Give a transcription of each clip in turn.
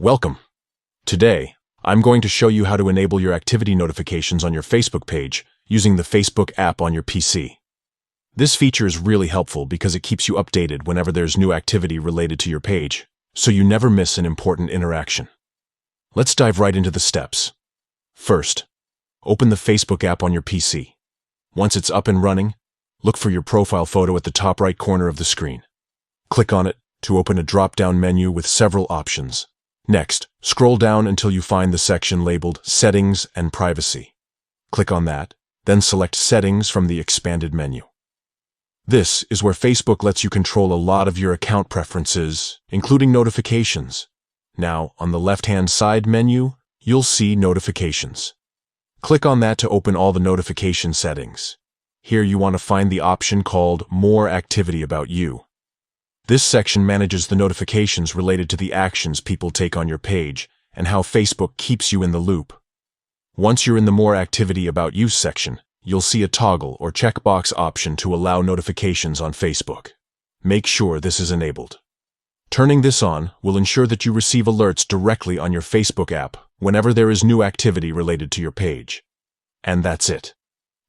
Welcome. Today, I'm going to show you how to enable your activity notifications on your Facebook page using the Facebook app on your PC. This feature is really helpful because it keeps you updated whenever there's new activity related to your page, so you never miss an important interaction. Let's dive right into the steps. First, open the Facebook app on your PC. Once it's up and running, look for your profile photo at the top right corner of the screen. Click on it to open a drop-down menu with several options. Next, scroll down until you find the section labeled Settings and Privacy. Click on that, then select Settings from the expanded menu. This is where Facebook lets you control a lot of your account preferences, including notifications. Now, on the left-hand side menu, you'll see Notifications. Click on that to open all the notification settings. Here you want to find the option called More Activity About You. This section manages the notifications related to the actions people take on your page and how Facebook keeps you in the loop. Once you're in the More Activity About You section, you'll see a toggle or checkbox option to allow notifications on Facebook. Make sure this is enabled. Turning this on will ensure that you receive alerts directly on your Facebook app whenever there is new activity related to your page. And that's it.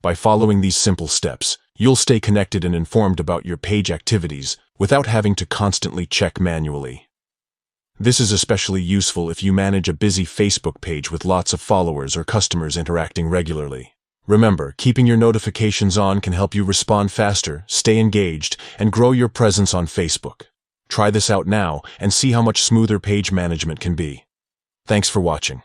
By following these simple steps, you'll stay connected and informed about your page activities without having to constantly check manually. This is especially useful if you manage a busy Facebook page with lots of followers or customers interacting regularly. Remember, keeping your notifications on can help you respond faster, stay engaged, and grow your presence on Facebook. Try this out now and see how much smoother page management can be. Thanks for watching.